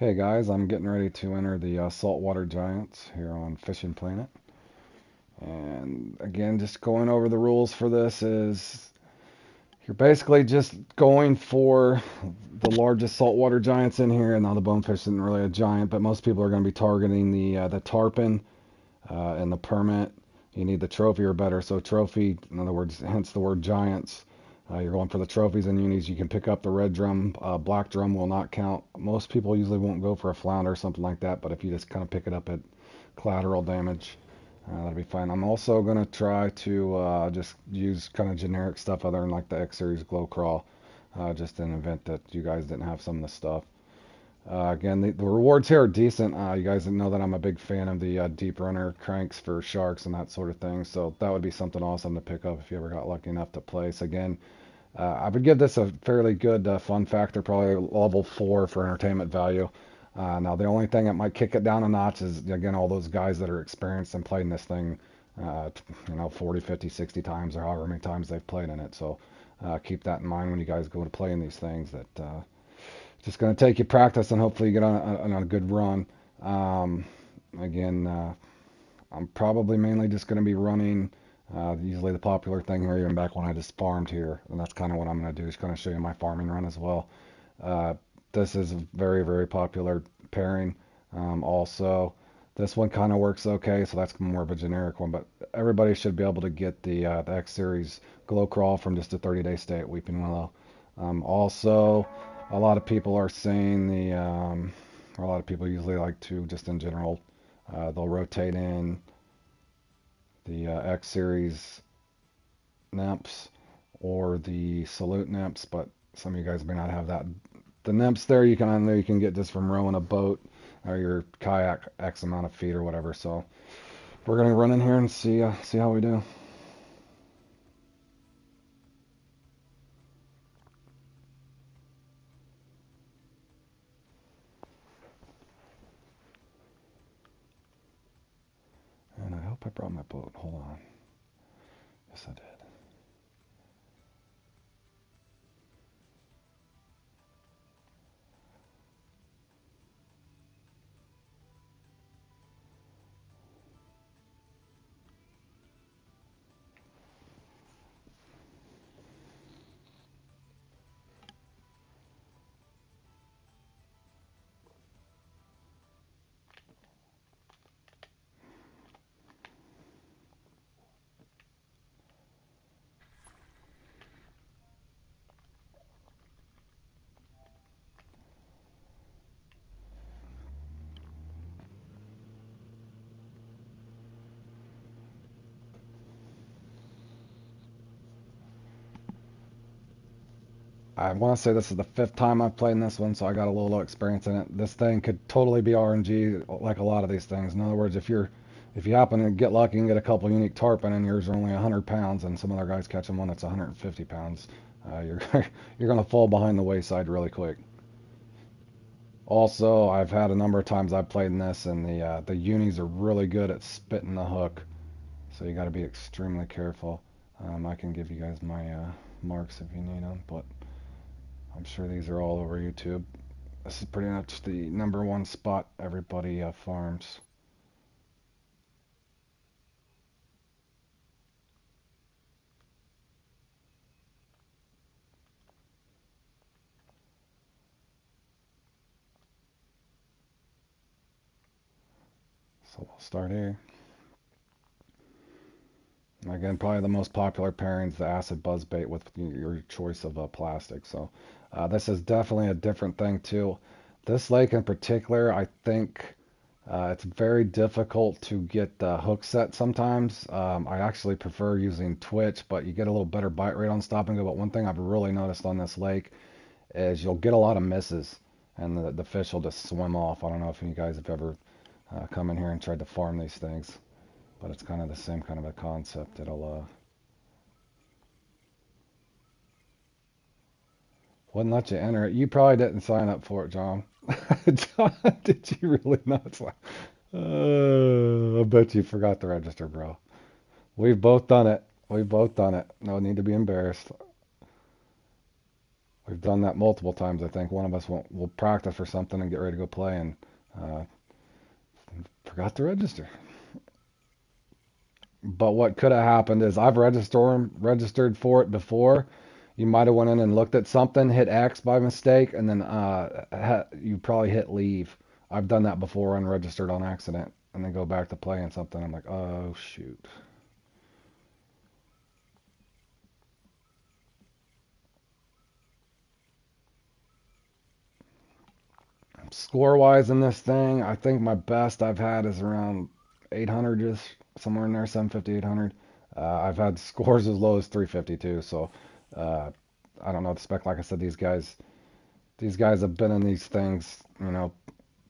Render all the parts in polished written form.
Hey guys, I'm getting ready to enter the Saltwater Giants here on Fishing Planet. And again, just going over the rules for this is you're basically just going for the largest saltwater giants in here. And now the bonefish isn't really a giant, but most people are going to be targeting the tarpon and the permit. You need the trophy or better. So trophy, in other words, hence the word giants. You're going for the trophies and unis. You can pick up the red drum. Black drum will not count. Most people usually won't go for a flounder or something like that, but if you just kind of pick it up at collateral damage, that'll be fine. I'm also going to try to just use kind of generic stuff other than like the X Series Glow Crawl, just in the event that you guys didn't have some of the stuff. Again, the rewards here are decent. You guys know that I'm a big fan of the deep runner cranks for sharks and that sort of thing. So that would be something awesome to pick up if you ever got lucky enough to place. Again, I would give this a fairly good fun factor, probably level 4 for entertainment value. Now, the only thing that might kick it down a notch is, again, all those guys that are experienced and playing this thing, 40, 50, 60 times or however many times they've played in it. So keep that in mind when you guys go to play in these things. That just going to take you practice and hopefully you get on a good run. Um, again, I'm probably mainly just going to be running usually the popular thing here, even back when I just farmed here. And that's kind of what I'm going to do, is kind of show you my farming run as well. Uh, this is a very, very popular pairing. Also, this one kind of works okay, so that's more of a generic one. But everybody should be able to get the X Series Glow Crawl from just a 30-day stay at Weeping Willow. Also, a lot of people are saying or a lot of people usually like to, just in general, they'll rotate in the X Series nymphs or the salute nymphs, but some of you guys may not have that. The nymphs there you can get just from rowing a boat or your kayak X amount of feet or whatever. So we're gonna run in here and see how we do. And I hope I brought my boat. Hold on. Yes, I did. I want to say this is the fifth time I've played in this one, so I got a little experience in it. This thing could totally be RNG, like a lot of these things. In other words, if you happen to get lucky and get a couple unique tarpon and yours are only 100 pounds, and some other guys catch them one that's 150 pounds, you're you're gonna fall behind the wayside really quick. Also, I've had a number of times I've played in this, and the unis are really good at spitting the hook, so you got to be extremely careful. I can give you guys my marks if you need them, but I'm sure these are all over YouTube. This is pretty much the number one spot everybody farms. So we'll start here. Again, probably the most popular pairing is the acid buzzbait with your choice of plastic. So this is definitely a different thing too. This lake in particular, I think it's very difficult to get the hook set sometimes. I actually prefer using Twitch, but you get a little better bite rate on stop and go. But one thing I've really noticed on this lake is you'll get a lot of misses, and the fish will just swim off. I don't know if you guys have ever come in here and tried to farm these things, but it's kind of the same kind of a concept. It'll wouldn't let you enter it. You probably didn't sign up for it, John. John, did you really not sign? I bet you forgot to register, bro. We've both done it. We've both done it. No need to be embarrassed. We've done that multiple times. I think one of us will practice for something and get ready to go play and uh, forgot to register. But what could have happened is I've registered for it before. You might have went in and looked at something, hit X by mistake, and then you probably hit leave. I've done that before, unregistered on accident, and then go back to playing something. I'm like, oh shoot. Score wise in this thing, I think my best I've had is around 800, just somewhere in there, 750, 800. I've had scores as low as 352, so uh, I don't know the spec. Like I said, these guys have been in these things,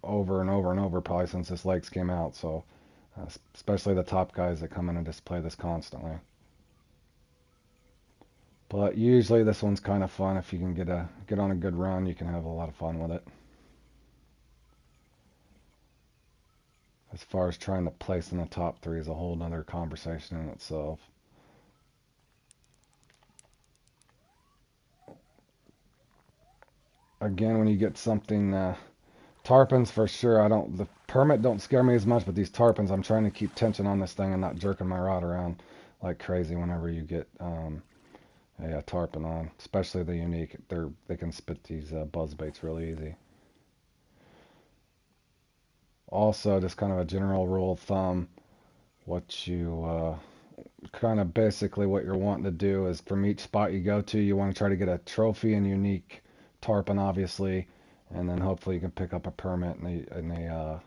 over and over and over probably since this Lakes came out. So especially the top guys that come in and just play this constantly. But usually this one's kind of fun. If you can get on a good run, you can have a lot of fun with it. As far as trying to place in the top three is a whole nother conversation in itself. Again, when you get something, tarpons for sure. The permit don't scare me as much, but these tarpons, I'm trying to keep tension on this thing and not jerking my rod around like crazy whenever you get a tarpon on, especially the unique. They can spit these buzz baits really easy. Also, just kind of a general rule of thumb, what you kind of basically what you're wanting to do is from each spot you go to, you want to try to get a trophy and unique tarpon, obviously, and then hopefully you can pick up a permit a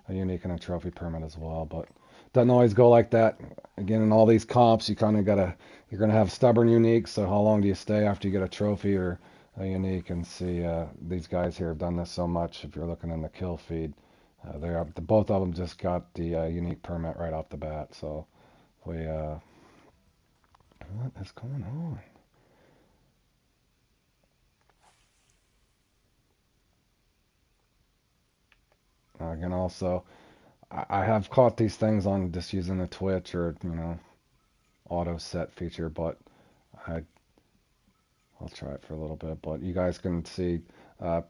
unique and a trophy permit as well. But doesn't always go like that. Again, in all these comps, you're gonna have stubborn uniques. So how long do you stay after you get a trophy or a unique? And see, these guys here have done this so much. If you're looking in the kill feed, both of them just got the unique permit right off the bat. So what is going on? Again, also, I have caught these things on just using the Twitch or auto set feature, but I I'll try it for a little bit. But you guys can see,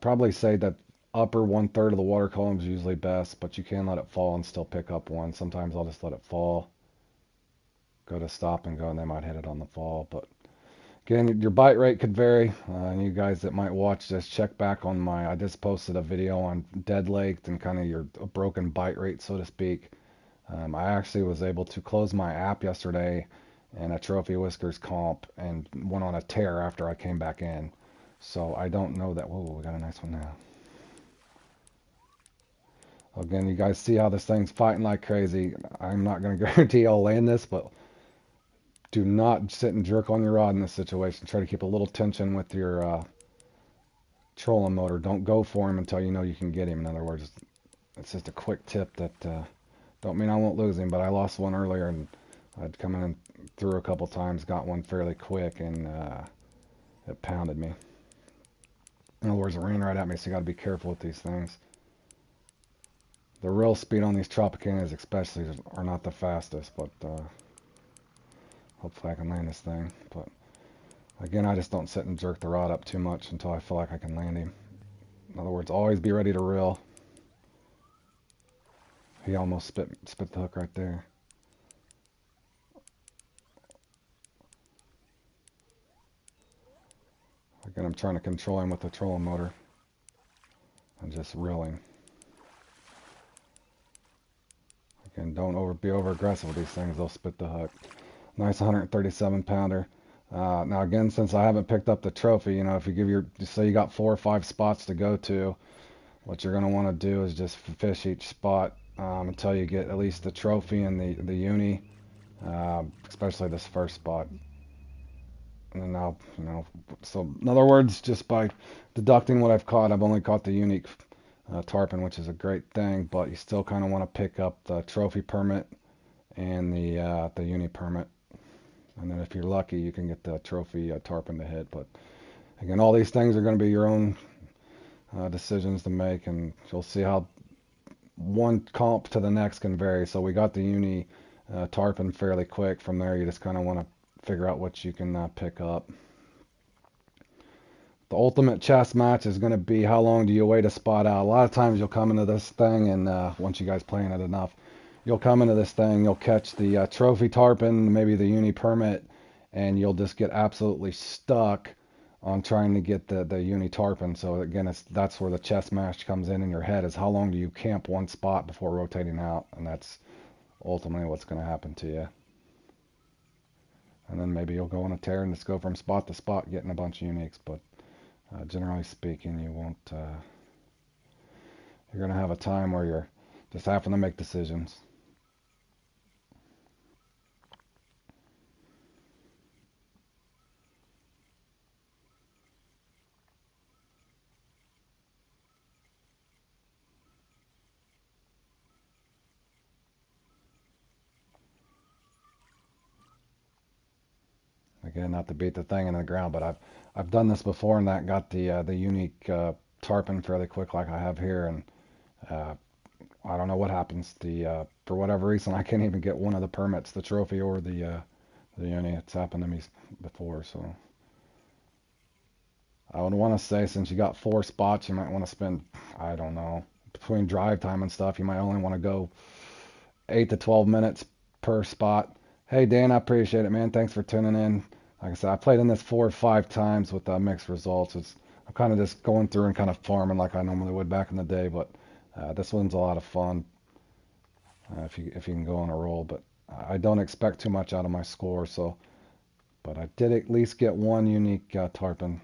probably say that upper 1/3 of the water column is usually best, but you can let it fall and still pick up one. Sometimes I'll just let it fall, go to stop and go, and they might hit it on the fall. But again, your bite rate could vary. And you guys that might watch this, check back on I just posted a video on dead lake and kind of your broken bite rate, so to speak. I actually was able to close my app yesterday in a Trophy Whiskers comp and went on a tear after I came back in. So I don't know that. Whoa, we got a nice one now. Again, you guys see how this thing's fighting like crazy. I'm not going to guarantee I'll land this, but do not sit and jerk on your rod in this situation. Try to keep a little tension with your trolling motor. Don't go for him until you know you can get him. In other words, it's just a quick tip that don't mean I won't lose him, but I lost one earlier and I'd come in and threw a couple times, got one fairly quick, and it pounded me. In other words, it ran right at me, so you got to be careful with these things. The real speed on these Tropicanias especially are not the fastest, but hopefully I can land this thing. But again, I just don't sit and jerk the rod up too much until I feel like I can land him. In other words, always be ready to reel. He almost spit the hook right there. Again, I'm trying to control him with the trolling motor and just reeling. Again, don't be over aggressive with these things. They'll spit the hook. Nice 137 pounder. Now again, since I haven't picked up the trophy, if you say you got 4 or 5 spots to go to, what you're going to want to do is just fish each spot until you get at least the trophy and the uni, especially this first spot. And now, so in other words, just by deducting what I've caught, I've only caught the unique tarpon, which is a great thing, but you still kind of want to pick up the trophy permit and the uni permit. And then if you're lucky, you can get the trophy tarpon to hit. But again, all these things are going to be your own decisions to make, and you'll see how one comp to the next can vary. So we got the uni tarpon fairly quick. From there, you just kind of want to figure out what you can pick up. the ultimate chess match is going to be how long do you wait a spot out. A lot of times you'll come into this thing, and once you guys playing it enough, you'll come into this thing, you'll catch the trophy tarpon, maybe the uni permit, and you'll just get absolutely stuck on trying to get the uni tarpon. So again, that's where the chess match comes in your head, is how long do you camp one spot before rotating out, and that's ultimately what's going to happen to you. And then maybe you'll go on a tear and just go from spot to spot getting a bunch of uniques, but generally speaking, you won't. You're going to have a time where you're just having to make decisions. Again, not to beat the thing in the ground, but I've done this before, and that got the unique tarpon fairly quick, like I have here, and uh, I don't know what happens. For whatever reason, I can't even get one of the permits, the trophy or the uni. It's happened to me before, so I would want to say, since you got 4 spots, you might want to spend, I don't know, between drive time and stuff, you might only want to go 8 to 12 minutes per spot. Hey Dan, I appreciate it, man. Thanks for tuning in. Like I said, I played in this 4 or 5 times with mixed results. I'm kind of just going through and kind of farming like I normally would back in the day, but this one's a lot of fun if you can go on a roll. But I don't expect too much out of my score, so. But I did at least get one unique tarpon.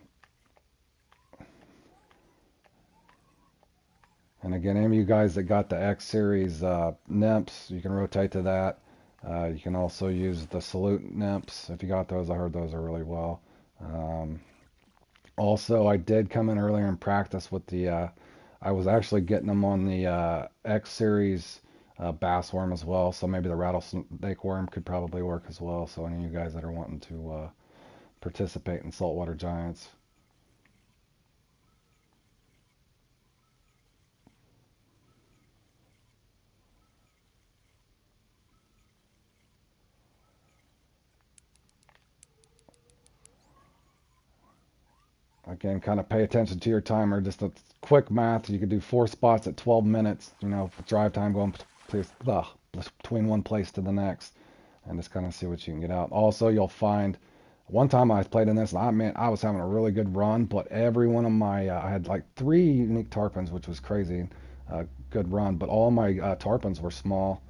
And again, any of you guys that got the X series nymphs, you can rotate to that. You can also use the salute nymphs if you got those. I heard those are really well. Also, I did come in earlier and practice with I was actually getting them on the X series bass worm as well. So maybe the rattlesnake worm could probably work as well. So any of you guys that are wanting to participate in saltwater giants. Again, kind of pay attention to your timer. Just a quick math. You could do 4 spots at 12 minutes. Drive time going between one place to the next, and just kind of see what you can get out. Also, you'll find one time I played in this, and I was having a really good run, but every one of my I had like 3 unique tarpons, which was crazy, good run. But all my tarpons were small,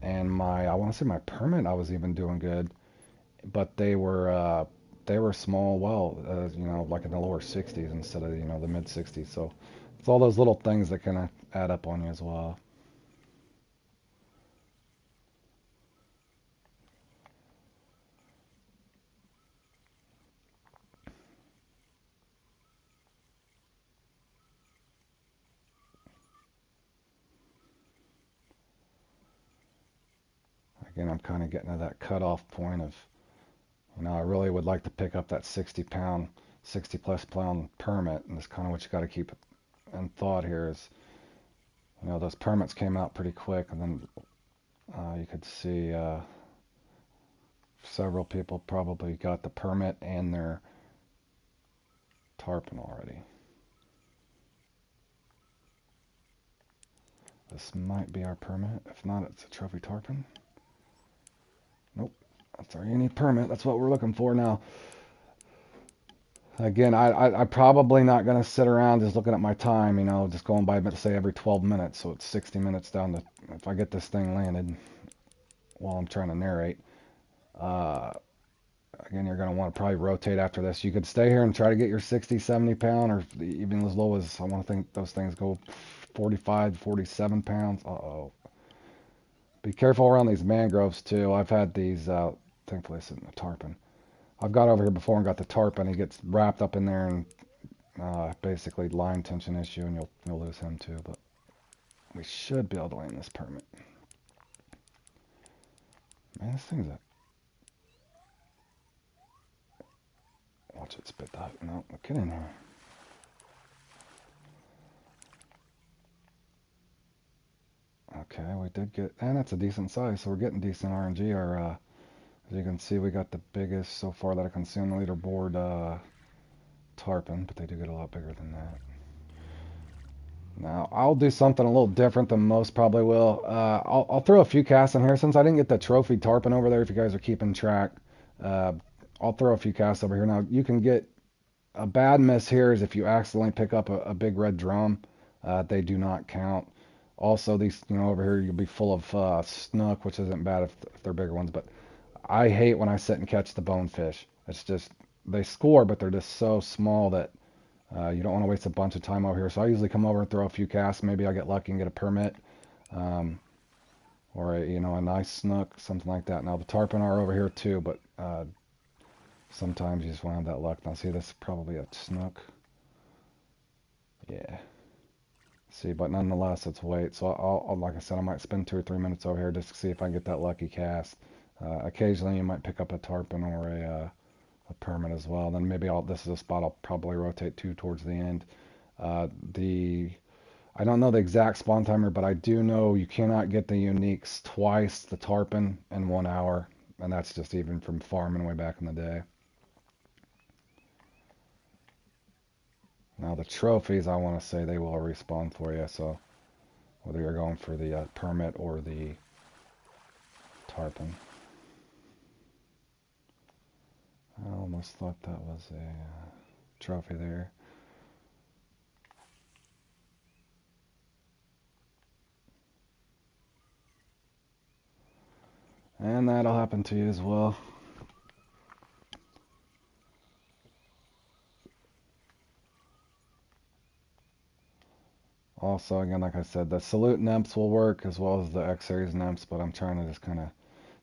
and I want to say my permit I was even doing good, but they were small, like in the lower 60s instead of, the mid 60s. So it's all those little things that kind of add up on you as well. Again, I'm kind of getting to that cutoff point of, I really would like to pick up that 60 plus pound permit, and that's kind of what you got to keep in thought here is, those permits came out pretty quick, and then you could see several people probably got the permit and their tarpon already. This might be our permit. If not, it's a trophy tarpon. Nope, that's our uni permit. That's what we're looking for now. Again, I'm probably not going to sit around just looking at my time, just going by, say, every 12 minutes. So it's 60 minutes down to, if I get this thing landed while I'm trying to narrate. Again, you're going to want to probably rotate after this. You could stay here and try to get your 60, 70 pound, or even as low as, I want to think those things go 45, 47 pounds. Uh-oh. Be careful around these mangroves, too. I've had these, thankfully this isn't a tarpon. I've got over here before and got the tarpon. He gets wrapped up in there and basically line tension issue, and you'll lose him too. But we should be able to land this permit. Man, this thing's a... Watch it spit that. No, get in here. Okay, we did get... And that's a decent size, so we're getting decent RNG. As you can see, we got the biggest so far that I can see on the leaderboard tarpon, but they do get a lot bigger than that. Now, I'll do something a little different than most probably will. I'll throw a few casts in here. Since I didn't get the trophy tarpon over there, if you guys are keeping track, uh, I'll throw a few casts over here. Now, you can get a bad miss here is if you accidentally pick up a big red drum. They do not count. Also, these, over here, you'll be full of snook, which isn't bad if they're bigger ones, but I hate when I sit and catch the bonefish. It's just, they score, but they're just so small that you don't want to waste a bunch of time over here. So I usually come over and throw a few casts. Maybe I get lucky and get a permit, or a nice snook, something like that. Now the tarpon are over here too, but sometimes you just want to have that luck. Now see, this is probably a snook. Yeah. See, but nonetheless, it's weight. So I'll, like I said, I might spend 2 or 3 minutes over here just to see if I can get that lucky cast. Occasionally, you might pick up a tarpon or a permit as well. Then maybe this is a spot I'll probably rotate to towards the end. I don't know the exact spawn timer, but I do know you cannot get the uniques twice the tarpon in 1 hour, and that's just even from farming way back in the day. Now the trophies, I want to say they will respawn for you, so whether you're going for the permit or the tarpon. I almost thought that was a trophy there. And that'll happen to you as well. Also, again, like I said, the Salute nymphs will work as well as the X-Series nymphs, but I'm trying to just kind of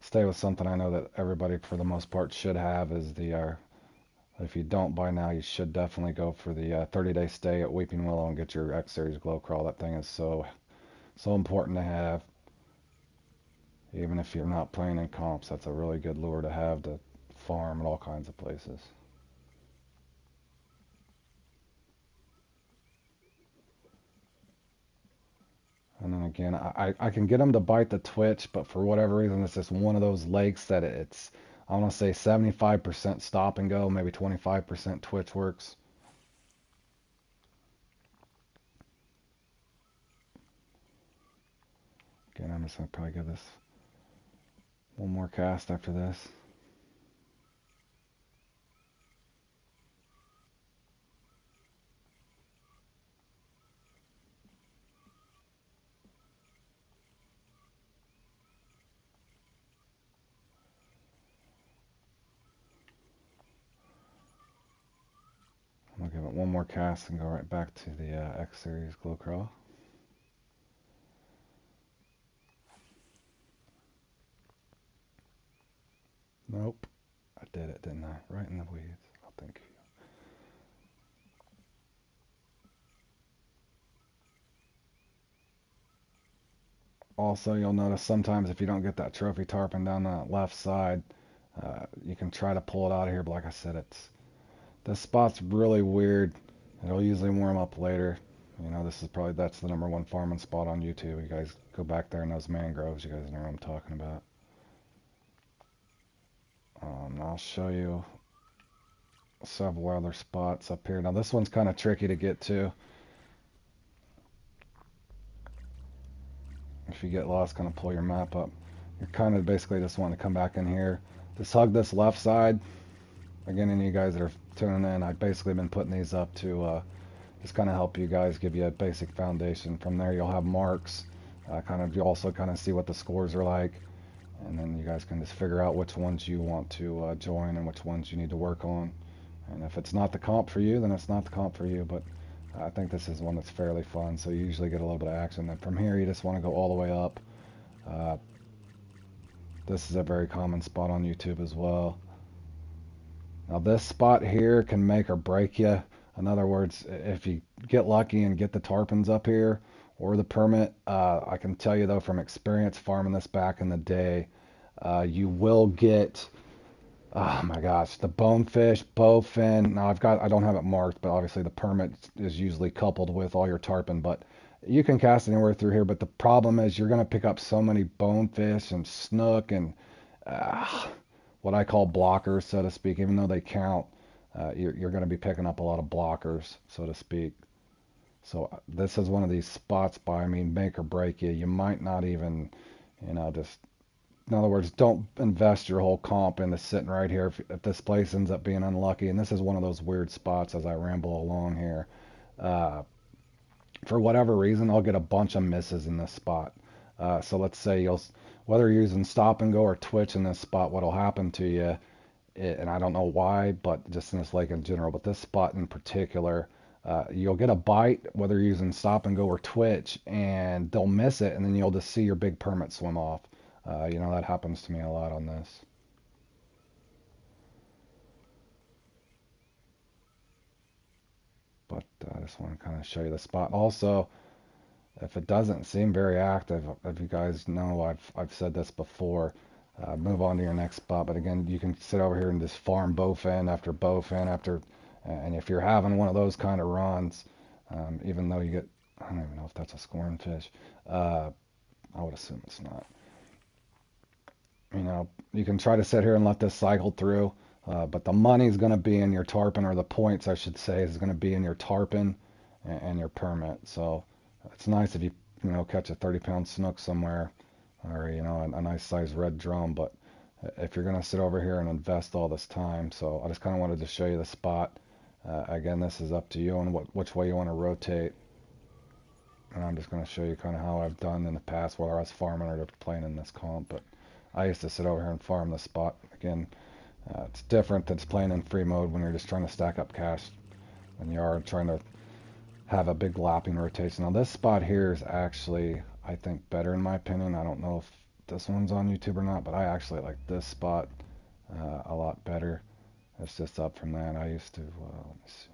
stay with something I know that everybody, for the most part, should have is the, if you don't by now, you should definitely go for the 30-day stay at Weeping Willow and get your X-Series Glow Crawl. That thing is so important to have. Even if you're not playing in comps, that's a really good lure to have to farm at all kinds of places. And then again, I can get them to bite the twitch, but for whatever reason, it's just one of those lakes that it's, I want to say 75% stop and go, maybe 25% twitch works. Again, I'm just going to probably give this one more cast after this. I'm going to give it one more cast and go right back to the X-Series Glow Crawl. Nope. I did it, didn't I? Right in the weeds. Oh, thank you. Also, you'll notice sometimes if you don't get that trophy tarpon down the left side, you can try to pull it out of here, but like I said, this spot's really weird. It'll usually warm up later. This is probably, that's the #1 farming spot on YouTube. You guys go back there in those mangroves. You guys know what I'm talking about. I'll show you several other spots up here. Now this one's kind of tricky to get to. If you get lost, kind of pull your map up. You're kind of basically just wanting to come back in here. Just hug this left side. Again, any of you guys that are tuning in, I've basically been putting these up to just kind of help you guys, give you a basic foundation. From there, you'll have marks. You also kind of see what the scores are like. And then you guys can just figure out which ones you want to join and which ones you need to work on. And if it's not the comp for you, then it's not the comp for you. But I think this is one that's fairly fun, so you usually get a little bit of action. Then from here, you just want to go all the way up. This is a very common spot on YouTube as well. Now this spot here can make or break you. In other words, if you get lucky and get the tarpons up here or the permit, I can tell you though from experience farming this back in the day, you will get, oh my gosh, the bonefish, bowfin. Now I don't have it marked, but obviously the permit is usually coupled with all your tarpon, but you can cast anywhere through here. But the problem is you're going to pick up so many bonefish and snook and what I call blockers, so to speak, even though they count. you're going to be picking up a lot of blockers, so to speak. So this is one of these spots by, I mean, make or break you. You might not even, just, in other words, don't invest your whole comp into sitting right here if this place ends up being unlucky. And this is one of those weird spots as I ramble along here. Uh, for whatever reason, I'll get a bunch of misses in this spot. So let's say whether you're using stop and go or twitch in this spot, what'll happen to you, and I don't know why, but just in this lake in general, but this spot in particular, you'll get a bite, whether you're using stop and go or twitch, and they'll miss it, and then you'll just see your big permit swim off. That happens to me a lot on this. But I just want to kind of show you the spot. Also, if it doesn't seem very active, if you guys know, I've said this before, move on to your next spot. But again, you can sit over here and just farm bowfin after bowfin after, and if you're having one of those kind of runs, even though you get, I don't even know if that's a scoring fish. I would assume it's not. You can try to sit here and let this cycle through, but the money's going to be in your tarpon, or the points, I should say, is going to be in your tarpon and your permit. So it's nice if you catch a 30-pound snook somewhere, or a nice sized red drum. But if you're going to sit over here and invest all this time, so I just kind of wanted to show you the spot. Again, this is up to you on which way you want to rotate. And I'm just going to show you kind of how I've done in the past, whether I was farming or playing in this comp. But I used to sit over here and farm the spot. Again, it's different than playing in free mode when you're just trying to stack up cash and you are trying to have a big lapping rotation. Now this spot here is actually, I think, better in my opinion. I don't know if this one's on YouTube or not, but I actually like this spot a lot better. It's just up from that. I used to, let me see.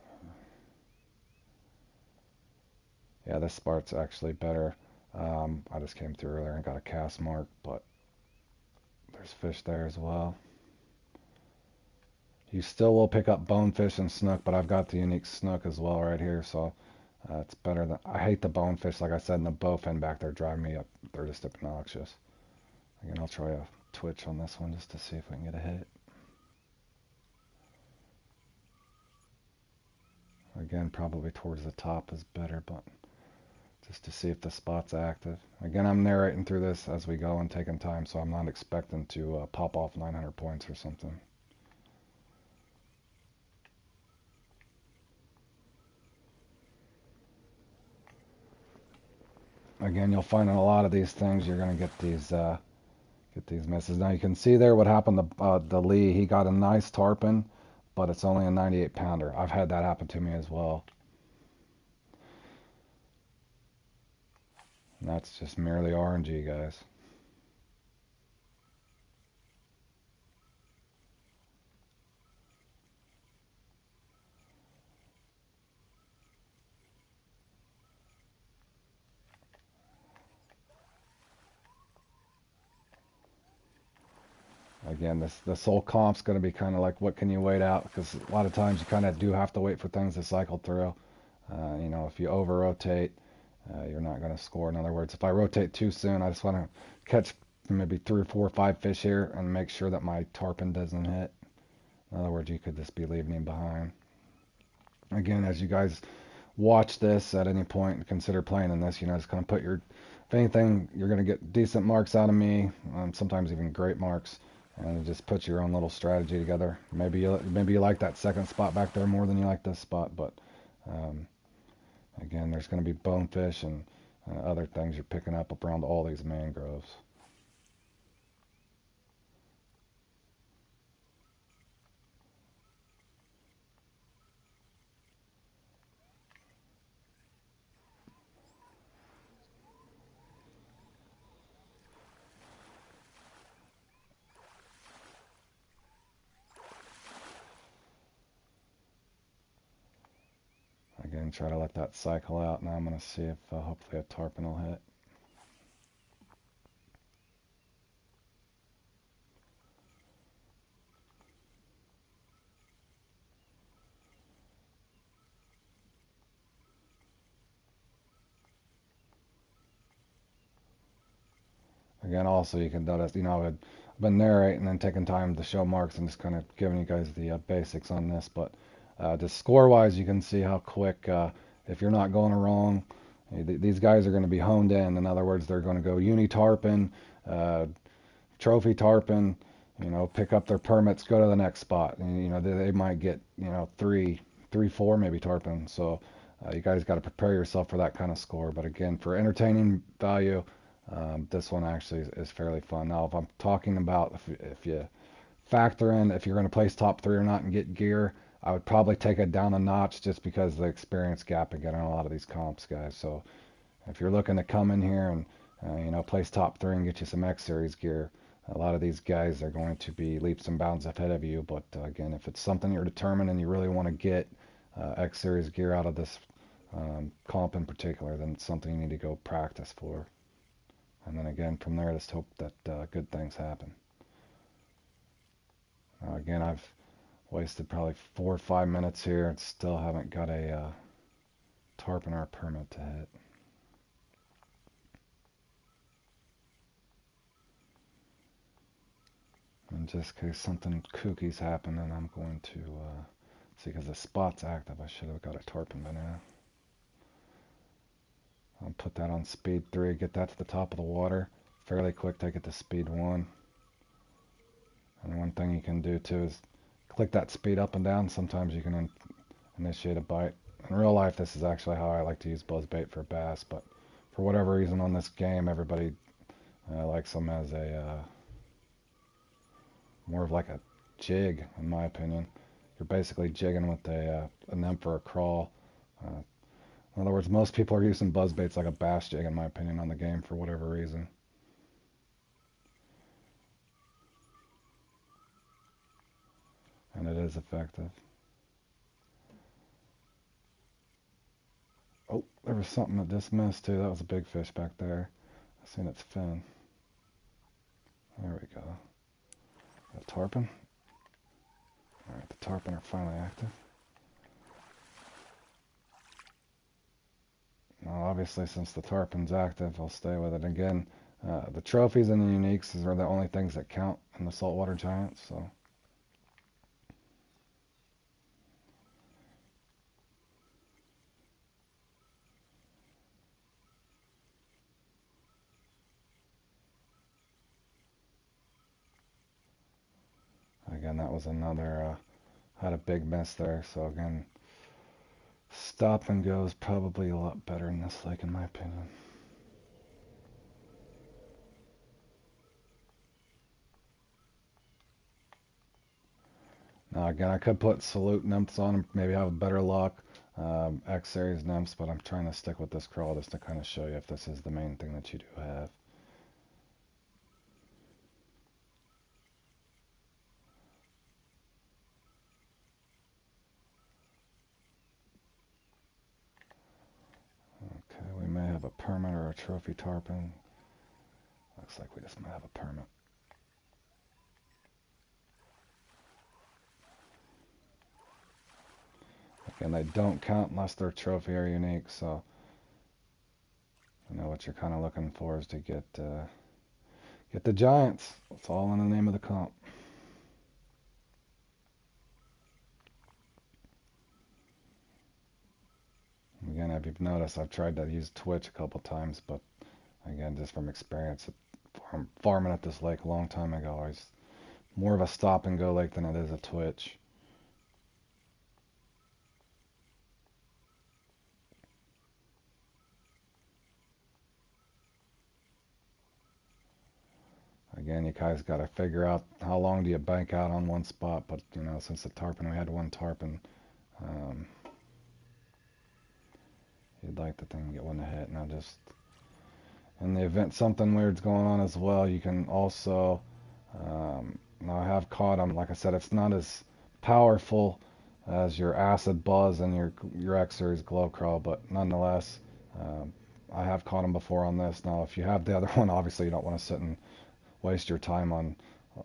Yeah, this spot's actually better. I just came through earlier and got a cast mark, but there's fish there as well. You still will pick up bonefish and snook, but I've got the unique snook as well right here, so it's better than. I hate the bonefish, like I said, and the bowfin back there drive me up. They're just obnoxious. Again, I'll try a twitch on this one just to see if we can get a hit. Again, probably towards the top is better, but just to see if the spot's active. Again, I'm narrating through this as we go and taking time, so I'm not expecting to pop off 900 points or something. Again, you'll find in a lot of these things you're going to get these misses. Now you can see there what happened to the Lee. He got a nice tarpon, but it's only a 98 pounder. I've had that happen to me as well. And that's just merely RNG, guys. Again, this whole comp's going to be kind of like, what can you wait out? Because a lot of times you kind of do have to wait for things to cycle through. If you over rotate, you're not going to score. In other words, if I rotate too soon, I just want to catch maybe 3 or 4 or 5 fish here and make sure that my tarpon doesn't hit. In other words, you could just be leaving him behind. Again, as you guys watch this at any point and consider playing in this, just kind of put if anything, you're going to get decent marks out of me, sometimes even great marks, and just put your own little strategy together. Maybe you like that second spot back there more than you like this spot, but again, there's going to be bonefish and other things you're picking up around all these mangroves. Again, try to let that cycle out. Now I'm going to see if hopefully a tarpon will hit. Again, also you can notice, been narrating and taking time to show marks and just kind of giving you guys the basics on this. But just score-wise, you can see how quick, if you're not going wrong, these guys are going to be honed in. In other words, they're going to go uni tarpon, trophy tarpon, pick up their permits, go to the next spot. And, they might get, three, four maybe tarpon. So you guys got to prepare yourself for that kind of score. But again, for entertaining value, this one actually is fairly fun. Now, if I'm talking about if you factor in if you're going to place top 3 or not and get gear, I would probably take it down a notch just because of the experience gap again on a lot of these comps, guys. So if you're looking to come in here and place top 3 and get you some X Series gear, a lot of these guys are going to be leaps and bounds ahead of you. But again, if it's something you're determined and you really want to get X Series gear out of this comp in particular, then it's something you need to go practice for. And then again, from there, just hope that good things happen. Again, I've wasted probably 4 or 5 minutes here and still haven't got a tarpon or a permit to hit. And just in case something kooky's happening, I'm going to see, because the spot's active, I should have got a tarpon by now. I'll put that on speed 3, get that to the top of the water fairly quick, take it to speed 1. And one thing you can do too is click that speed up and down. Sometimes you can initiate a bite. In real life, this is actually how I like to use buzzbait for bass, but for whatever reason on this game, everybody likes them as a more of like a jig, in my opinion. You're basically jigging with a nymph or a crawl. In other words, most people are using buzzbaits like a bass jig, in my opinion, on the game for whatever reason. And it is effective. Oh, there was something that just missed too. That was a big fish back there. I seen its fin. There we go. A tarpon. Alright, the tarpon are finally active. Now, obviously, since the tarpon's active, I'll stay with it. Again, the trophies and the uniques are the only things that count in the saltwater giants, so. Again, that was another, had a big miss there, so again, stop and go is probably a lot better in this lake, in my opinion. Now again, I could put salute nymphs on them, maybe have better luck, X series nymphs, but I'm trying to stick with this crawl just to kind of show you if this is the main thing that you do have. Okay, we may have a permit or a trophy tarpon. Looks like we just might have a permit. Again, they don't count unless they're trophy or unique, so you know what you're kind of looking for is to get the giants. It's all in the name of the comp. Again, if you've noticed, I've tried to use Twitch a couple times, but again, just from experience, from farming at this lake a long time ago, it's more of a stop and go lake than it is a Twitch. Again, you guys got to figure out how long do you bank out on one spot, but you know, since the tarpon, we had one tarpon, you'd like the thing to get one to hit. Now just in the event something weird's going on as well, you can also, now I have caught them, like I said, it's not as powerful as your acid buzz and your X series glow crawl, but nonetheless, I have caught them before on this. Now if you have the other one, obviously you don't want to sit and waste your time on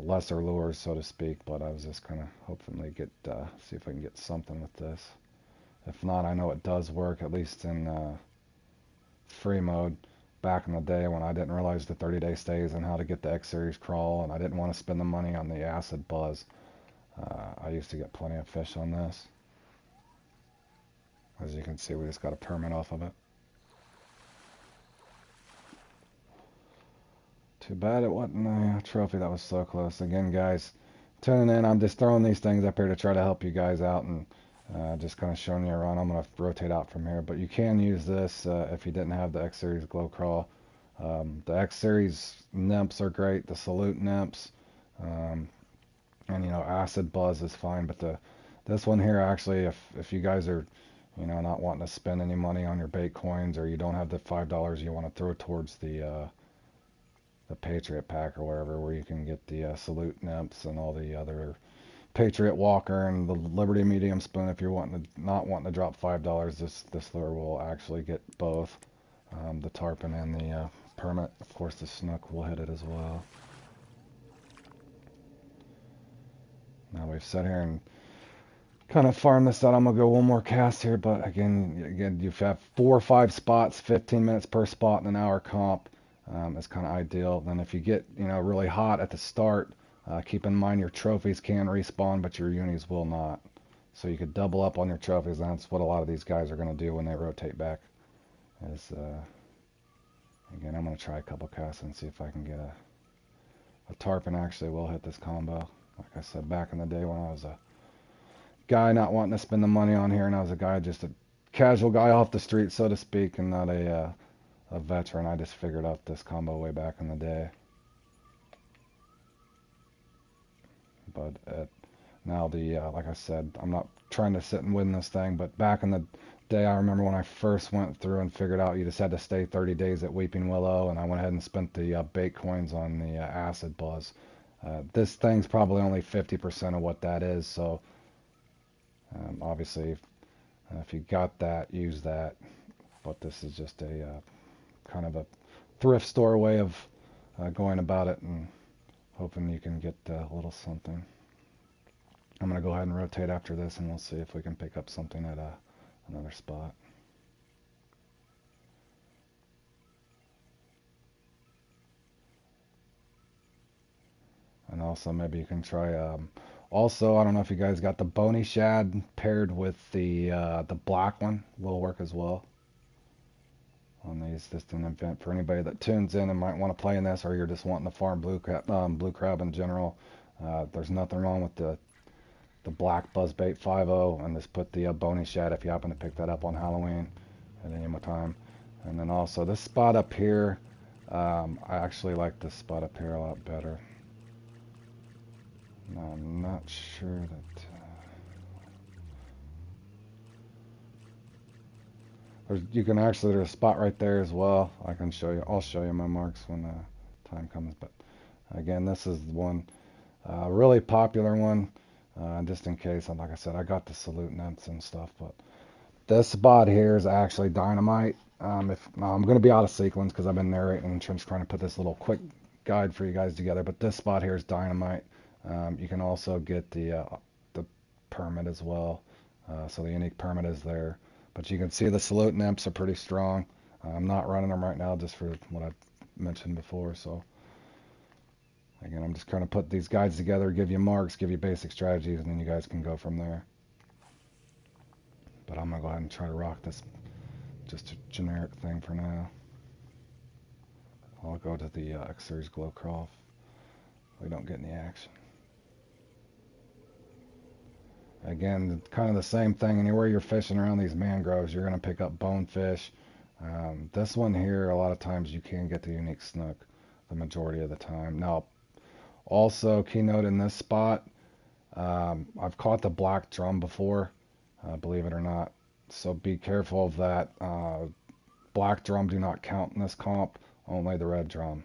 lesser lures, so to speak, but I was just kind of hopefully see if I can get something with this. If not, I know it does work, at least in free mode. back in the day when I didn't realize the 30-day stays and how to get the X Series crawl, and I didn't want to spend the money on the acid buzz. I used to get plenty of fish on this. As you can see, we just got a permit off of it. Too bad it wasn't a trophy. That was so close. Again, guys, tuning in. I'm just throwing these things up here to try to help you guys out and just kind of showing you around. I'm going to rotate out from here. But you can use this if you didn't have the X Series Glow Crawl. The X Series nymphs are great. The Salute nymphs. And, you know, Acid Buzz is fine. But this one here, actually, if you guys are, you know, not wanting to spend any money on your bait coins, or you don't have the $5 you want to throw towards the Patriot Pack or wherever, where you can get the Salute nymphs and all the other Patriot Walker and the Liberty Medium Spoon. If you're not wanting to drop $5, this lure will actually get both the tarpon and the permit. Of course, the snook will hit it as well. Now we've sat here and kind of farmed this out. I'm gonna go one more cast here, but again, you have 4 or 5 spots, 15 minutes per spot, and an hour comp. It's kind of ideal. Then if you get, you know, really hot at the start, keep in mind your trophies can respawn, but your unis will not. So you could double up on your trophies, and that's what a lot of these guys are going to do when they rotate back. Again, I'm going to try a couple casts and see if I can get a tarpon actually will hit this combo. Like I said, back in the day when I was a guy not wanting to spend the money on here, and I was a guy, just a casual guy off the street, so to speak, and not a veteran, I just figured out this combo way back in the day. But now like I said, I'm not trying to sit and win this thing, but back in the day, I remember when I first went through and figured out you just had to stay 30 days at Weeping Willow, and I went ahead and spent the bait coins on the Acid Buzz. This thing's probably only 50% of what that is, so obviously if you got that, use that. But this is just a kind of a thrift store way of going about it and hoping you can get a little something. I'm going to go ahead and rotate after this, and we'll see if we can pick up something at another spot. And also maybe you can try, also, I don't know if you guys got the bony shad paired with the black one, will work as well on these. Just an event for anybody that tunes in and might want to play in this, or you're just wanting to farm blue crab in general. There's nothing wrong with the black buzzbait 5.0, and just put the bony shad if you happen to pick that up on Halloween at any time. And then also this spot up here, I actually like this spot up here a lot better. Now, I'm not sure that you can actually, there's a spot right there as well. I'll show you my marks when time comes. But again, this is one really popular one. Just in case, and like I said, I got the Salute nymphs and stuff, but this spot here is actually dynamite. I'm going to be out of sequence because I've been narrating and just trying to put this little quick guide for you guys together, but this spot here is dynamite. You can also get the permit as well, so the unique permit is there. But you can see the Salute nymphs are pretty strong. I'm not running them right now just for what I mentioned before, so again, I'm just trying to put these guides together, give you marks, give you basic strategies, and then you guys can go from there. But I'm going to go ahead and try to rock this, just a generic thing for now. I'll go to the X Series Glow Crawl if we don't get any action. Again, kind of the same thing. Anywhere you're fishing around these mangroves, you're going to pick up bonefish. This one here, a lot of times you can get the unique snook the majority of the time. Now, also, keynote in this spot, I've caught the black drum before, believe it or not, so be careful of that. Black drum do not count in this comp, only the red drum.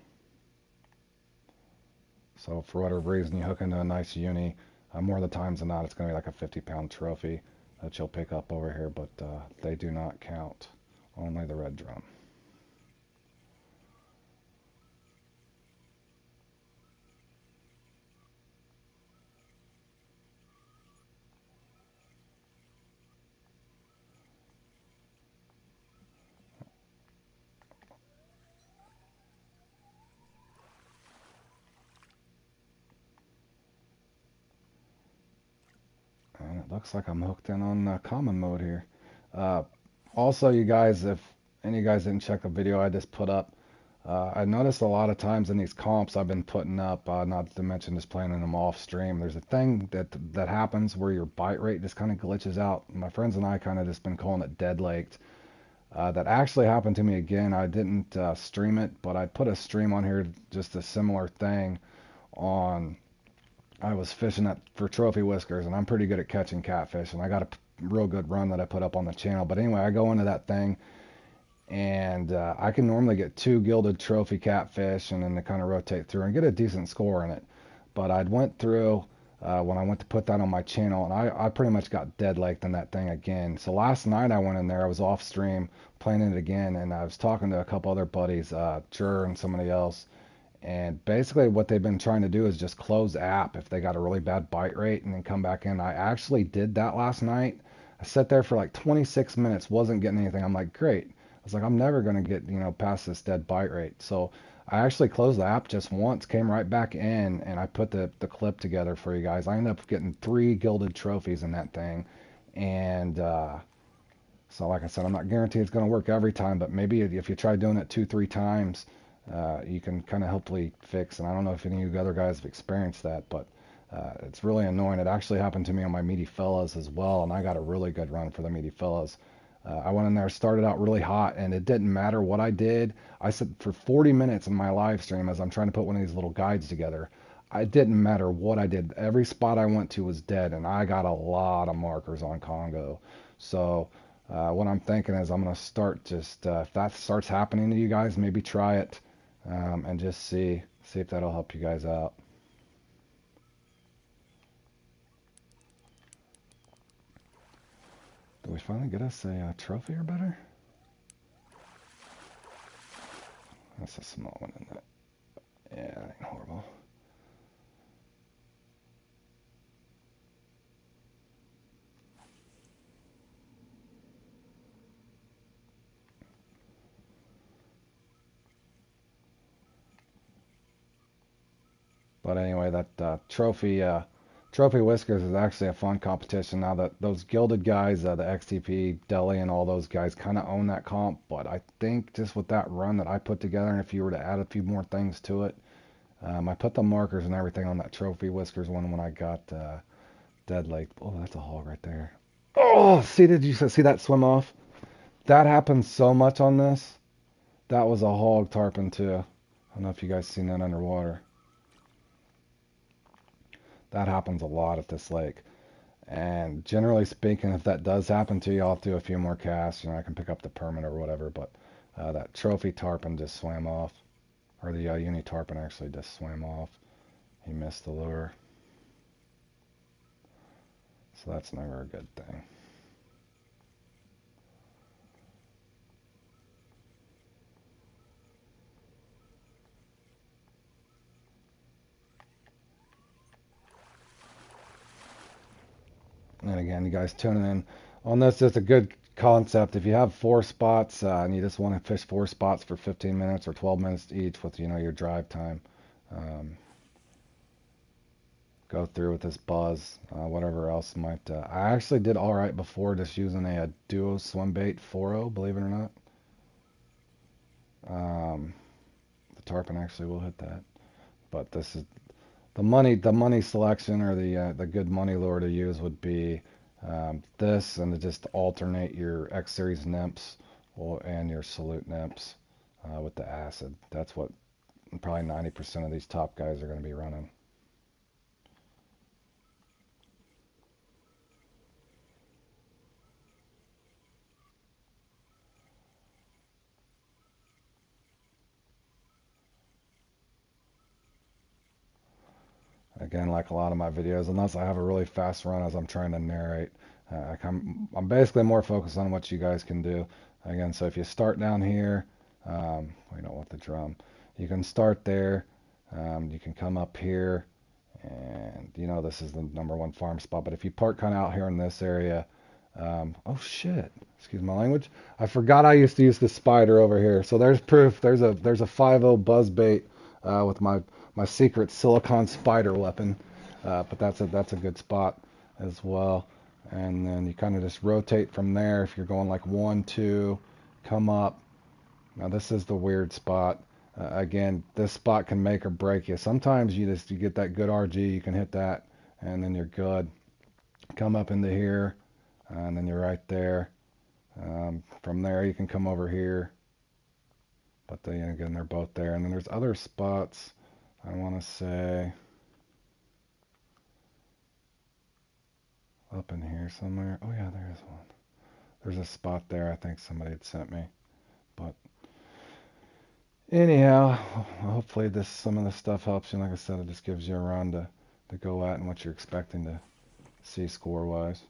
So for whatever reason you hook into a nice uni, more of the times than not it's going to be like a 50-pound trophy that you'll pick up over here, but they do not count, only the red drum. looks like I'm hooked in on common mode here. Uh, Also, you guys, if any of you guys didn't check the video I just put up, I noticed a lot of times in these comps I've been putting up, not to mention just playing in them off stream, there's a thing that happens where your bite rate just kind of glitches out. My friends and I kind of just been calling it dead laked. That actually happened to me again. I didn't stream it, but I put a stream on here, just a similar thing on. I was fishing for trophy whiskers, and I'm pretty good at catching catfish, and I got a real good run that I put up on the channel. But anyway, I go into that thing, and I can normally get 2 gilded trophy catfish, and then they kind of rotate through and get a decent score in it. But I'd went through when I went to put that on my channel, and I pretty much got dead laked in that thing again. So last night I went in there, I was off stream playing it again, and I was talking to a couple other buddies, Jur and somebody else, and basically what they've been trying to do is just close the app if they got a really bad bite rate and then come back in. I actually did that last night. I sat there for like 26 minutes, wasn't getting anything. I'm like, great. I was like, I'm never going to get, past this dead bite rate. So I actually closed the app just once, came right back in, and I put the clip together for you guys. I ended up getting 3 gilded trophies in that thing. And so like I said, I'm not guaranteed it's going to work every time, but maybe if you try doing it 2-3 times, you can kind of hopefully fix. And I don't know if any of you other guys have experienced that, but it's really annoying. It actually happened to me on my meaty fellas as well, and I got a really good run for the meaty fellas. I went in there, started out really hot, and it didn't matter what I did. I said for 40 minutes in my live stream as I'm trying to put one of these little guides together, it didn't matter what I did. Every spot I went to was dead, and I got a lot of markers on Congo. So what I'm thinking is I'm going to start just, if that starts happening to you guys, maybe try it and just see if that'll help you guys out. Did we finally get us a trophy or better? That's a small one, isn't it? Yeah, that ain't horrible. But anyway, that Trophy Whiskers is actually a fun competition now that those gilded guys, the XTP, Deli, and all those guys kind of own that comp. But I think just with that run that I put together, and if you were to add a few more things to it, I put the markers and everything on that Trophy Whiskers one when I got Dead Lake. Oh, that's a hog right there. Oh, did you see that swim off? That happens so much on this. That was a hog tarpon too. I don't know if you guys seen that underwater. That happens a lot at this lake. And generally speaking, if that does happen to you, I'll do a few more casts. I can pick up the permit or whatever. But that trophy tarpon just swam off. Or the uni tarpon actually just swam off. He missed the lure. So that's never a good thing. And again, you guys tuning in on this, it's a good concept. If you have 4 spots and you just want to fish 4 spots for 15 minutes or 12 minutes each with your drive time, go through with this buzz, whatever else might. I actually did all right before just using a duo swim bait 4.0, believe it or not. The tarpon actually will hit that, but this is the money selection, or the good money lure to use would be this, and to just alternate your X series nymphs and your salute nymphs with the acid. That's what probably 90% of these top guys are going to be running. Again, like a lot of my videos, unless I have a really fast run as I'm trying to narrate, I'm basically more focused on what you guys can do. Again, so if you start down here, we don't want the drum. You can start there. You can come up here, and this is the #1 farm spot. But if you park kind of out here in this area, oh shit, excuse my language. I forgot I used to use the spider over here. So there's proof. There's a 5.0 buzz bait with my secret silicone spider weapon, but that's a good spot as well. and then you kind of just rotate from there. If you're going like 1, 2, come up. Now this is the weird spot. Again, this spot can make or break you. Sometimes you get that good RG, you can hit that, and then you're good. Come up into here, and then you're right there. From there, you can come over here, but then again, they're both there. And then there's other spots. I want to say up in here somewhere. Oh yeah, there is one. There's a spot there. I think somebody had sent me, but. Anyhow, hopefully some of this stuff helps you. Like I said, it just gives you a run to go at and what you're expecting to see score-wise.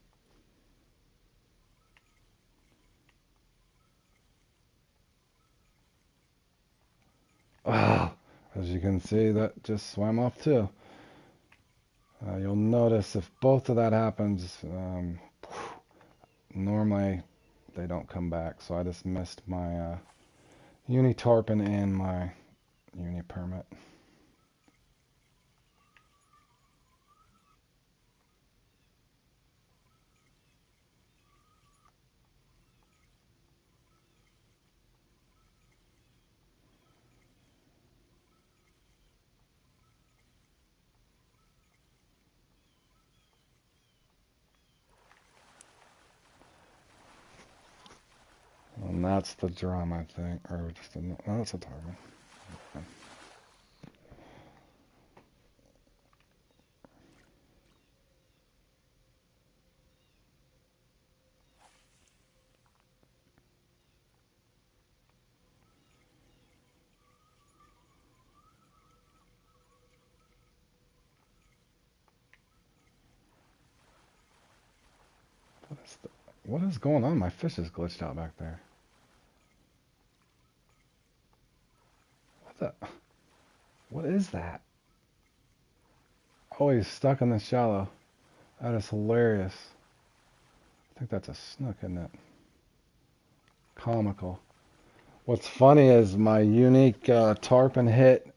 Ah, as you can see, that just swam off too. You'll notice if both of that happens, normally they don't come back. So I just missed my uni tarpon and my uni permit. And that's the drum, I think, or just no, it's a tarpon. Okay. What is going on? My fish is glitched out back there. What the? What is that? Oh, he's stuck in the shallow. That is hilarious. I think that's a snook, isn't it? Comical. What's funny is my unique tarpon hit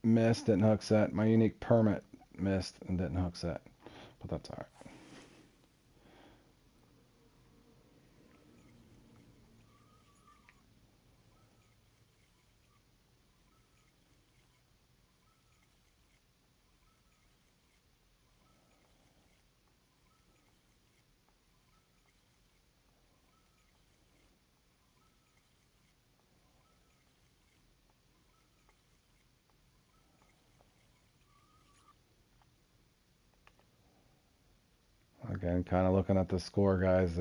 missed, didn't hook set. My unique permit missed and didn't hook set. But that's alright. Again, kind of looking at the score, guys.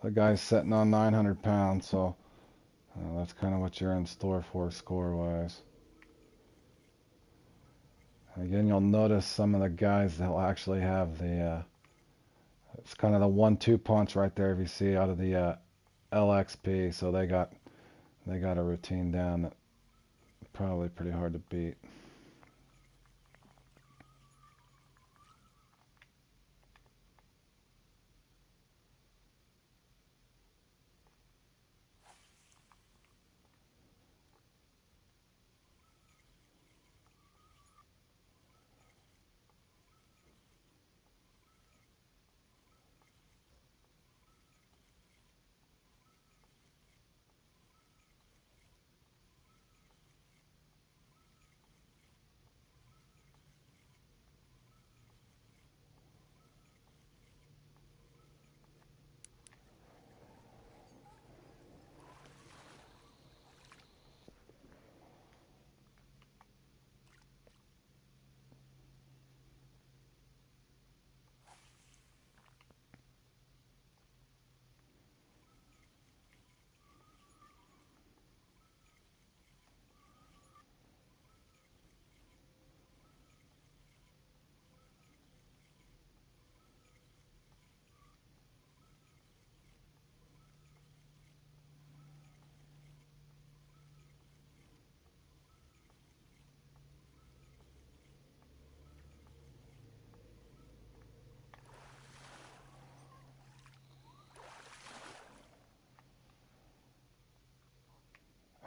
The guy's sitting on 900 pounds, so that's kind of what you're in store for score-wise. Again, you'll notice some of the guys they'll actually have the it's kind of the 1-2 punch right there if you see out of the LXP. So they got a routine down that probably pretty hard to beat.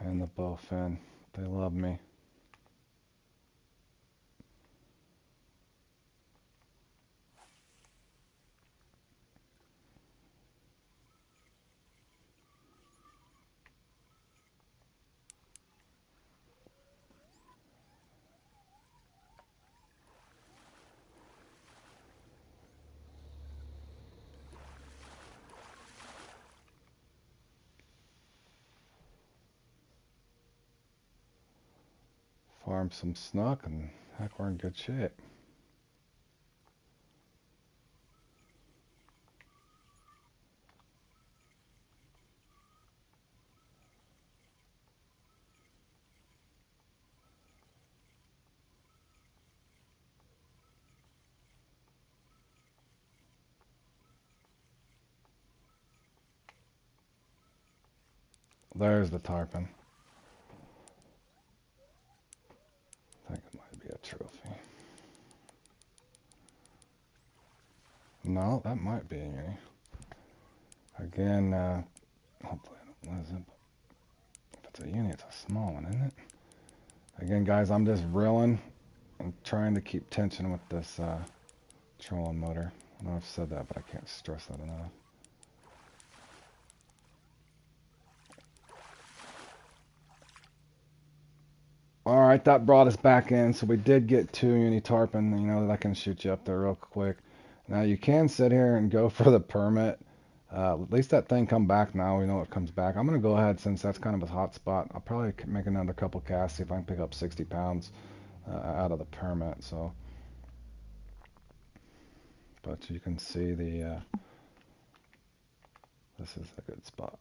And the bowfin, they love me. farm some snook, and heck, we're in good shape. There's the tarpon. I think it might be a trophy. No, that might be a. Again, hopefully I don't lose it. If it's a uni, it's a small one, isn't it? Again, guys, I'm just reeling and trying to keep tension with this trolling motor. I know I've said that, but I can't stress that enough. Alright, that brought us back in, so we did get 2 uni tarpon, you know, that can shoot you up there real quick. Now, you can sit here and go for the permit. At least that thing come back now, we know it comes back. I'm going to go ahead, since that's kind of a hot spot, I'll probably make another couple casts, see if I can pick up 60 pounds out of the permit, so. But you can see the, this is a good spot.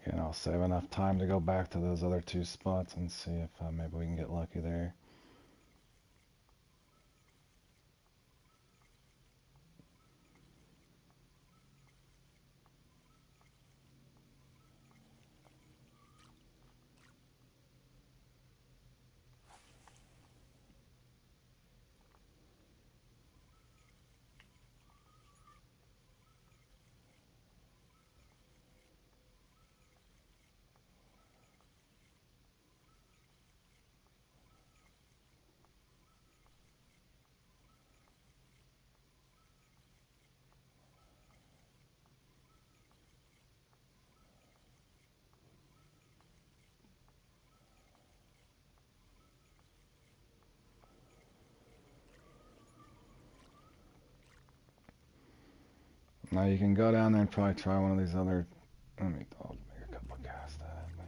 Again, I'll save enough time to go back to those other 2 spots and see if maybe we can get lucky there. Now you can go down there and probably try one of these other. I'll make a couple of casts at it.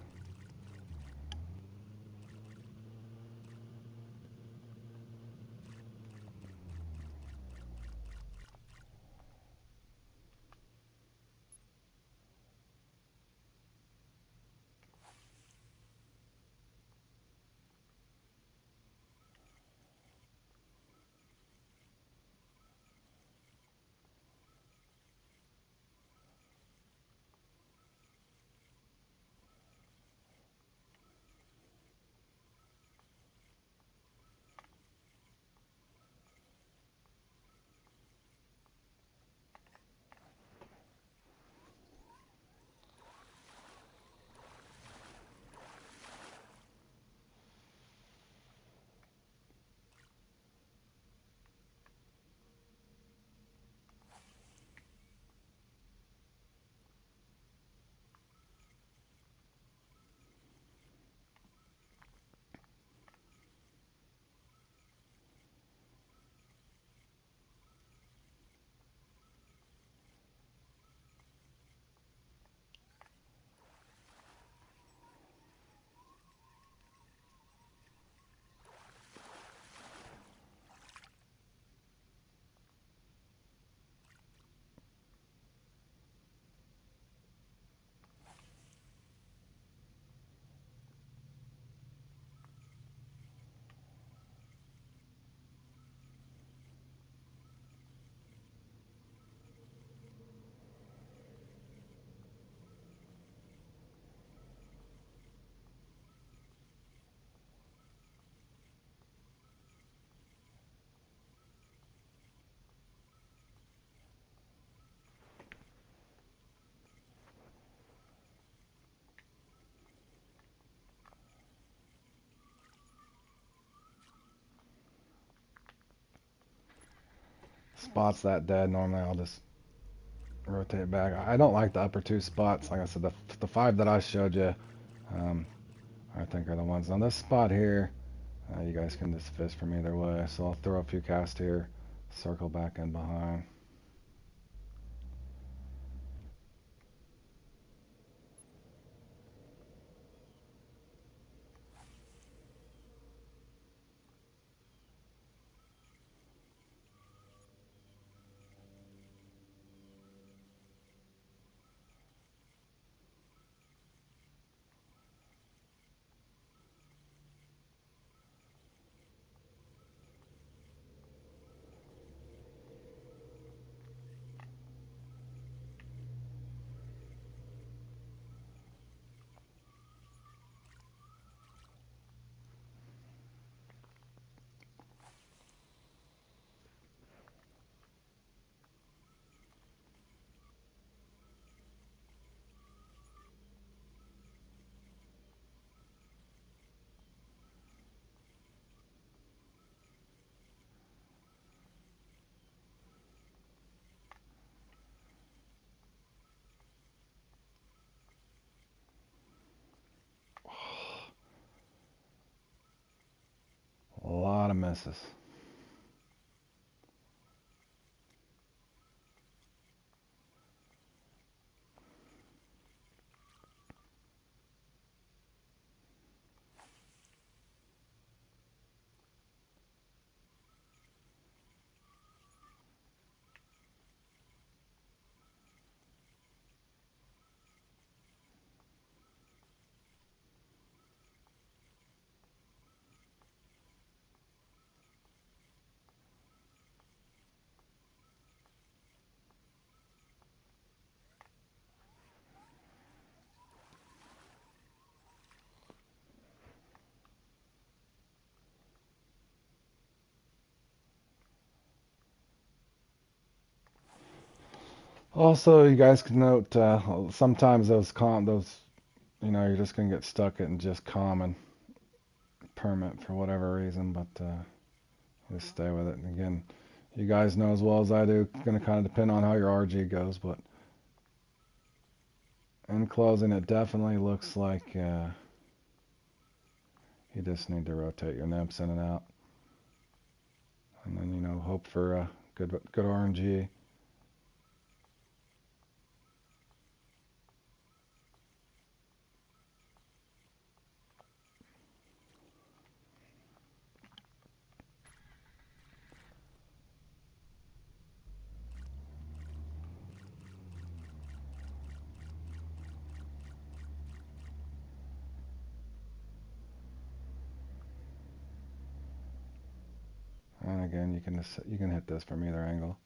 spot's that dead, normally I'll just rotate it back. I don't like the upper two spots. Like I said, the five that I showed you, um, I think are the ones. On this spot here, you guys can just fish from either way. So I'll throw a few casts here, circle back in behind. A lot of misses. Also, you guys can note sometimes those you're just gonna get stuck in just common permit for whatever reason, but just stay with it. And again, you guys know as well as I do, it's gonna kind of depend on how your RG goes, but in closing, it definitely looks like you just need to rotate your nymphs in and out, and then hope for good RNG. And again, you can hit this from either angle.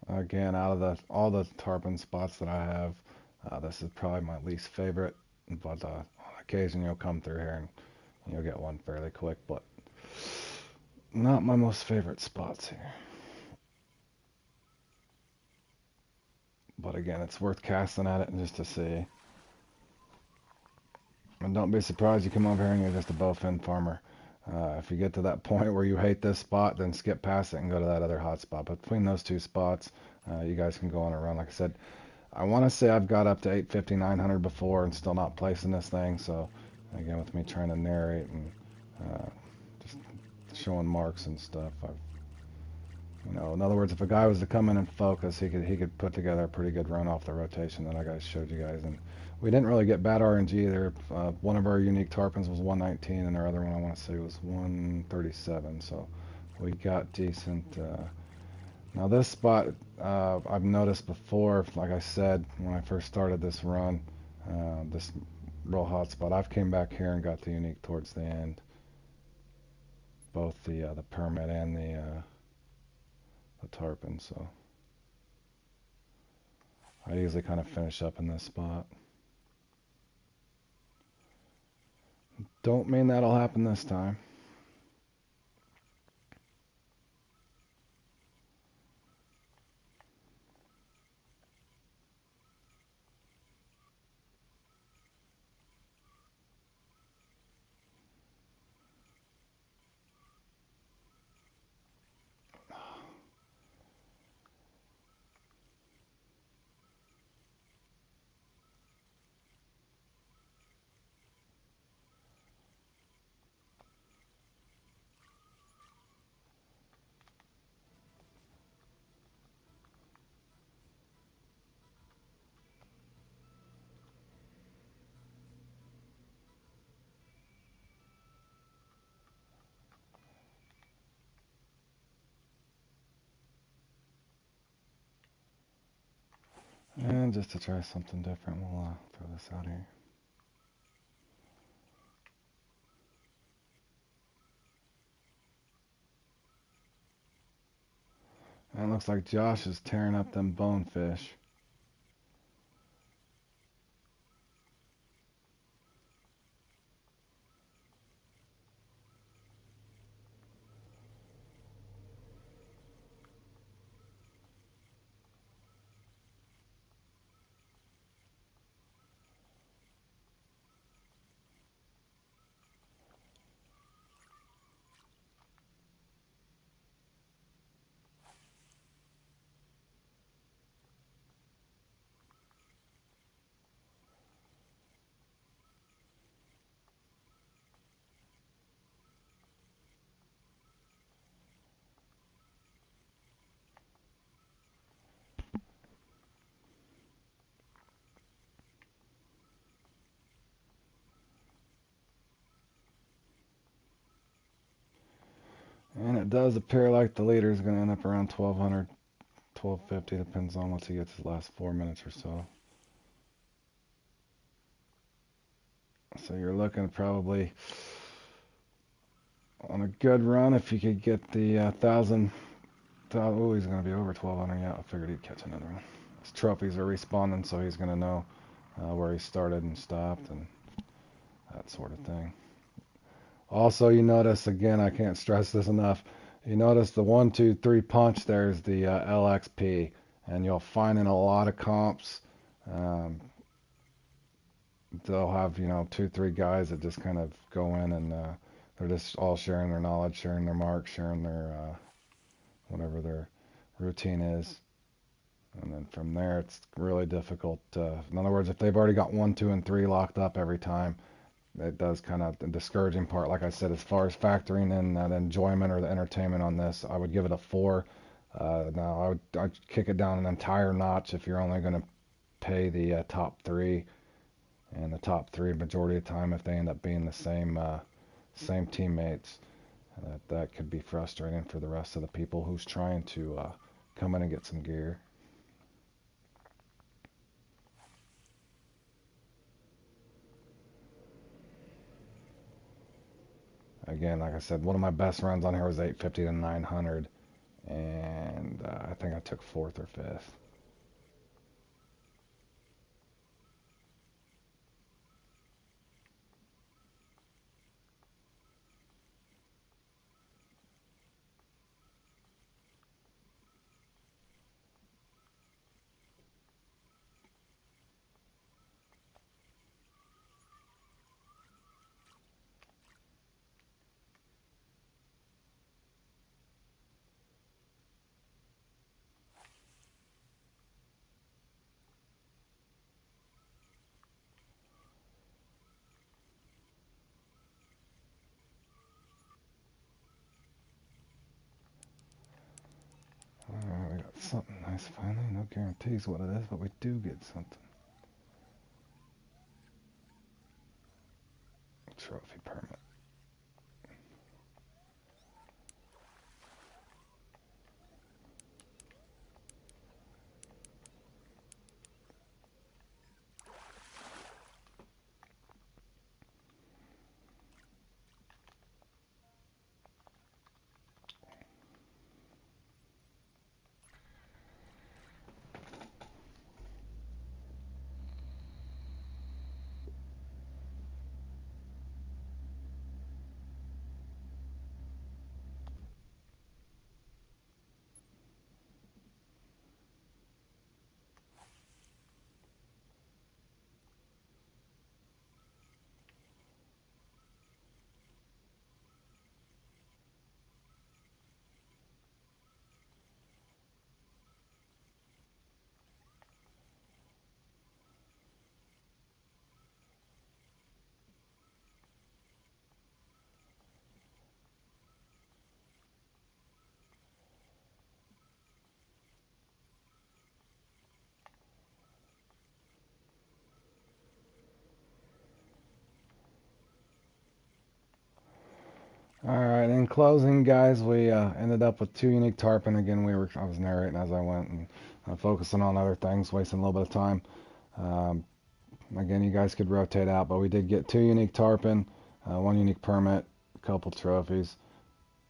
Again, out of all the tarpon spots that I have, this is probably my least favorite. But on occasion, you'll come through here and you'll get one fairly quick. But not my most favorite spots here. But again, it's worth casting at it just to see. And don't be surprised you come over here and you're just a bowfin farmer. If you get to that point where you hate this spot, then skip past it and go to that other hot spot. But between those two spots, you guys can go on a run. Like I said, I want to say I've got up to 850, 900 before and still not placing this thing. So again, with me trying to narrate and just showing marks and stuff, in other words, if a guy was to come in and focus, he could put together a pretty good run off the rotation that I showed you guys. And we didn't really get bad RNG there. One of our unique tarpons was 119, and our other one I want to say was 137. So we got decent. Now this spot I've noticed before, like I said when I first started this run, this real hot spot. I've came back here and got the unique towards the end, both the permit and the tarpon. So I usually kind of finish up in this spot. Don't mean that'll happen this time. And just to try something different, we'll throw this out here. And it looks like Josh is tearing up them bonefish. And it does appear like the leader is going to end up around 1200, 1250, depends on once he gets his last 4 minutes or so. So you're looking probably on a good run if you could get the 1,000. Oh, he's going to be over 1,200. Yeah, I figured he'd catch another one. His trophies are respawning, so he's going to know where he started and stopped and that sort of thing. Also, you notice, again, I can't stress this enough, you notice the 1, 2, 3 punch, there's the LXP, and you'll find in a lot of comps, they'll have, 2, 3 guys that just kind of go in and they're just all sharing their knowledge, sharing their marks, sharing their, whatever their routine is. And then from there, it's really difficult. In other words, if they've already got 1, 2, and 3 locked up every time, it does kind of the discouraging part. Like I said, as far as factoring in that enjoyment or the entertainment on this, I would give it a 4. Now I'd kick it down an entire notch if you're only going to pay the top 3, and the top 3 majority of the time, if they end up being the same teammates, that could be frustrating for the rest of the people who's trying to come in and get some gear. Again, like I said, one of my best runs on here was 850 to 900, and I think I took 4th or 5th. Nice, finally. No guarantees what it is, but we do get something. Trophy permit. All right, in closing, guys, we ended up with 2 unique tarpon. Again, I was narrating as I went and focusing on other things, wasting a little bit of time. Um, Again, you guys could rotate out, but we did get 2 unique tarpon, 1 unique permit, a couple trophies.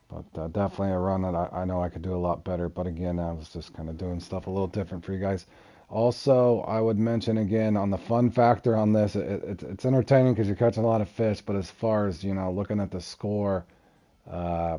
But definitely a run that I know I could do a lot better. But again, I was just kind of doing stuff a little different for you guys. Also, I would mention again on the fun factor on this, it's entertaining because you're catching a lot of fish. But as far as looking at the score, uh,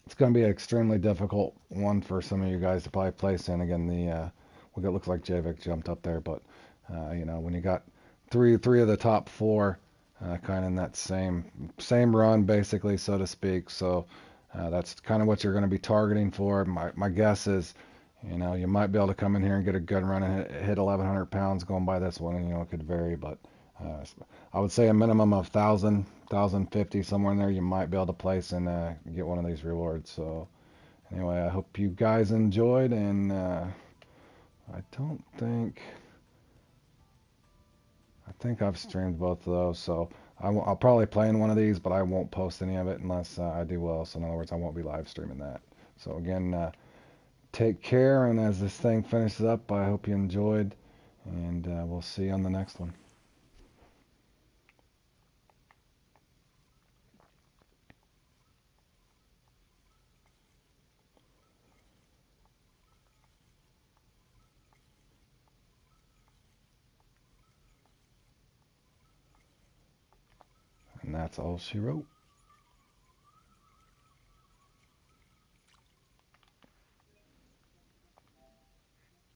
it's going to be an extremely difficult one for some of you guys to probably place in. Again, it looks like Javik jumped up there, but when you got three of the top four, kind of in that same run, basically, so to speak. So that's kind of what you're going to be targeting for. My guess is, you might be able to come in here and get a good run and hit 1,100 pounds going by this one, and it could vary, but I would say a minimum of 1,050 somewhere in there. You might be able to place and get one of these rewards. So anyway, I hope you guys enjoyed, and I don't think. I think I've streamed both of those, so I'll probably play in one of these, but I won't post any of it unless I do well. So in other words, I won't be live streaming that. So again, take care, and as this thing finishes up, I hope you enjoyed, and we'll see you on the next one. And that's all she wrote.